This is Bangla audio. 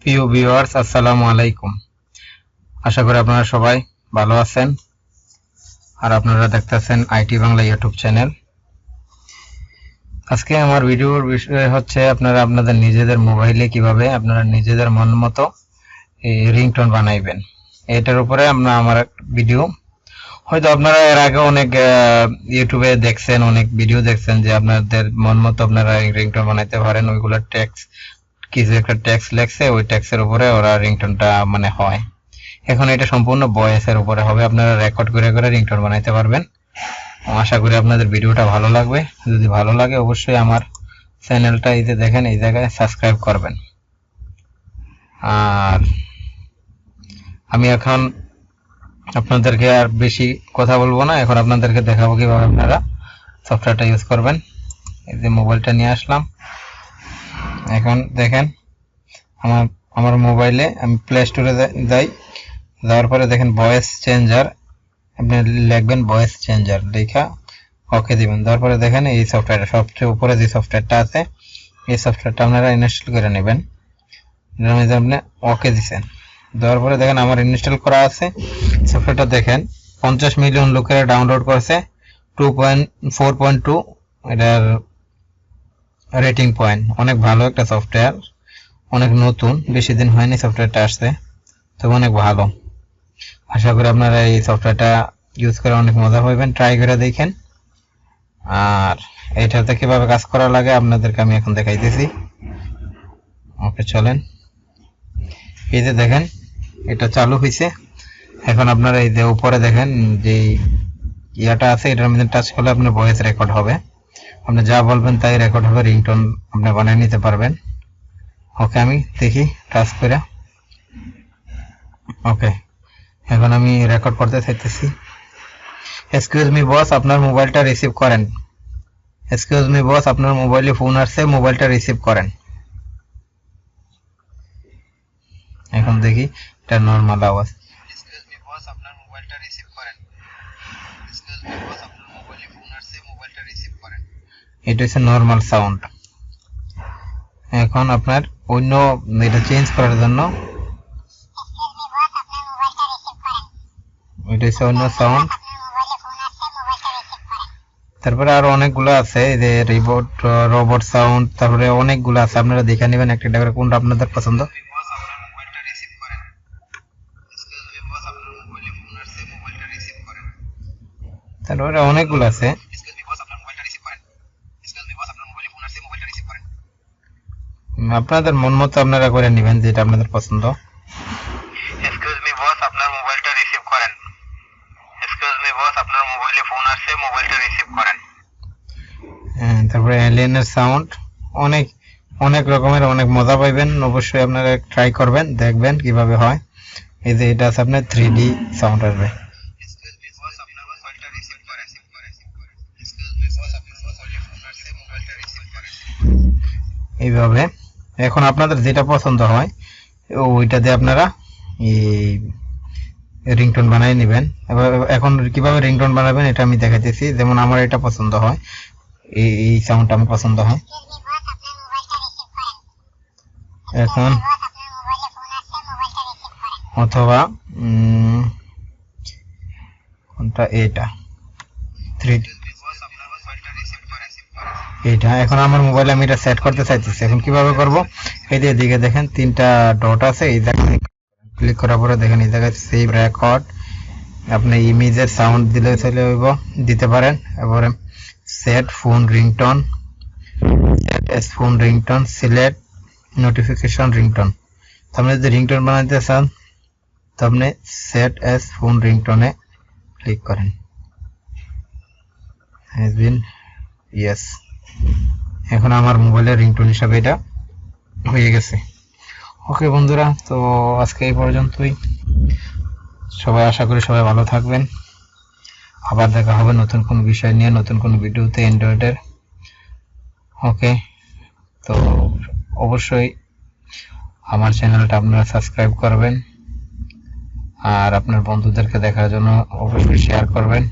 প্রিয় ভিউয়ার্স, আসসালামু আলাইকুম। আশা করি আপনারা সবাই ভালো আছেন আর আপনারা দেখতেছেন আইটি বাংলা ইউটিউব চ্যানেল। আজকে আমার ভিডিওর বিষয় হচ্ছে আপনারা আপনাদের নিজেদের মোবাইলে কিভাবে আপনারা নিজেদের মন মতো রিংটোন বানাইবেন। এটার উপরে আমার ভিডিও হয়তো আপনারা এর আগে অনেক ইউটিউবে দেখছেন, অনেক ভিডিও দেখছেন যে আপনাদের মন মতো আপনারা রিংটোন বানাইতে পারেন। ওইগুলো টেক্সট কিছু একটা ট্যাক্স লেখছে, ওই ট্যাক্সের উপরে ওরা রিংটোনটা হয়। এখন এটা সম্পূর্ণ ভয়েসের উপরে হবে, আপনারা রেকর্ড করে করে রিংটোন বানাইতে পারবেন। আশা করি আপনাদের ভিডিওটা ভালো লাগবে। যদি ভালো লাগে অবশ্যই আমার চ্যানেলটা এই যে দেখেন এই জায়গায় সাবস্ক্রাইব করবেন। আর আমি এখন আপনাদেরকে আর বেশি কথা বলবো না, এখন আপনাদেরকে দেখাবো কিভাবে আপনারা সফটওয়্যারটা ইউজ করবেন। এই যে মোবাইলটা নিয়ে আসলাম। এখন দেখেন আমার মোবাইলে আমি প্লে স্টোরে যাই, যাওয়ার পরে দেখেন ভয়েস চেঞ্জার, আপনি লিখবেন ভয়েস চেঞ্জার, লেখা ওকে দিবেন। দেওয়ার পরে দেখেন এই সফটওয়্যারটা সবচেয়ে উপরে যে সফটওয়্যারটা আছে এই সফটওয়্যারটা আপনারা ইনস্টল করে নেবেন। আপনি ওকে দিচ্ছেন, দেওয়ার পরে দেখেন আমার ইনস্টল করা আছে সফটওয়্যারটা। দেখেন 50 মিলিয়ন লোকেরা ডাউনলোড করেছে, 2.4.2 এটার রেটিং পয়েন্ট। অনেক ভালো একটা সফটওয়্যার, অনেক নতুন, বেশি দিন হয়নি সফটওয়্যারটা আসছে, তবে অনেক ভালো। আশা করি আপনারা এই সফটওয়্যারটা ইউজ করে অনেক মজা পাবেন, ট্রাই করে দেখেন। আর এটাতে কিভাবে কাজ করা লাগে আপনাদেরকে আমি এখন দেখাইতেছি। ওকে চলেন, এই যে দেখেন এটা চালু হয়েছে। এখন আপনারা এই যে উপরে দেখেন যে ইয়াটা আছে, এটার মধ্যে টাচ করলে আপনার ভয়েস রেকর্ড হবে, আপনি যা বলবেন তাই রেকর্ড হবে, রিংটোন আপনি বানিয়ে নিতে পারবেন। ওকে আমি দেখি টাচ করে। ওকে এখন আমি রেকর্ড করতে চাইতেছি। এক্সকিউজ মি বস, আপনার মোবাইলটা রিসিভ করেন। এক্সকিউজ মি বস, আপনার মোবাইলে ফোন আসছে, মোবাইলটা রিসিভ করেন। এখন দেখি এটা নরমাল আওয়াজ। এক্সকিউজ মি বস, আপনার মোবাইলটা রিসিভ করেন। এক্সকিউজ মি বস, আপনার মোবাইলে ফোন আসছে, মোবাইলটা রিসিভ করেন। এটা হচ্ছে নরমাল সাউন্ড। এখন আপনার অন্য এটা চেঞ্জ করার জন্য এটা হচ্ছে অন্য সাউন্ড। তারপরে আরো অনেকগুলো আছে, এই যে রোবট সাউন্ড, তারপরে অনেকগুলো আছে, আপনারা দেখে নেবেন একটা একটা করে কোনটা আপনাদের পছন্দ। তারপরে অনেকগুলো আছে, আপনাদের মন মতো আপনারা করে নেবেন যেটা আপনাদের পছন্দ। এক্সকিউজ মি বস, আপনার মোবাইলটা রিসিভ করেন। এক্সকিউজ মি বস, আপনার মোবাইলে ফোন আসছে, মোবাইলটা রিসিভ করেন। তারপরে এলিয়েনের সাউন্ড, অনেক অনেক রকমের, অনেক মজা পাইবেন। অবশ্যই আপনারা ট্রাই করবেন, দেখবেন কিভাবে হয়। এই যে এটা আছে আপনার 3D সাউন্ড আসবে। এক্সকিউজ মি বস, আপনার মোবাইলটা রিসিভ করেন। এক্সকিউজ মি বস, আপনার মোবাইলে ফোন আসছে, মোবাইলটা রিসিভ করেন। এইভাবে এখন আপনাদের যেটা পছন্দ হয় ওইটা দিয়ে আপনারা এই রিংটোন বানিয়ে নেবেন। এখন কিভাবে রিংটোন বানাবেন এটা আমি দেখাইতেছি। যেমন আমার এটা পছন্দ হয়, এই সাউন্ডটা আমার পছন্দ হয়। এখন অথবা কোনটা, এটা 3D এটা। এখন আমার মোবাইলে আমি এটা সেট করতে চাইতেছি। এখন কিভাবে করব, এই যে দিকে দেখেন তিনটা ডট আছে, এই জায়গায় ক্লিক করার পরে দেখেন এই জায়গায় সেভ রেকর্ড, আপনি ইমেজের সাউন্ড দিলে চলে হইব, দিতে পারেন। এবারে set phone ringtone, set S phone ringtone, select notification ringtone. তো আপনি যদি রিংটোন বানাতে চান তো আপনি সেট এস ফোন রিংটোনে ক্লিক করেন। Has been yes. এখন আমার মোবাইলের রিংটোন হিসাবে এটা হয়ে গেছে। ওকে বন্ধুরা, তো আজকে এই পর্যন্তই। সবাই আশা করি সবাই ভালো থাকবেন। আবার দেখা হবে নতুন কোনো বিষয় নিয়ে, নতুন কোনো ভিডিওতে অ্যান্ড্রয়েডের। ওকে, তো অবশ্যই আমার চ্যানেলটা আপনারা সাবস্ক্রাইব করবেন আর আপনার বন্ধুদেরকে দেখার জন্য অবশ্যই শেয়ার করবেন।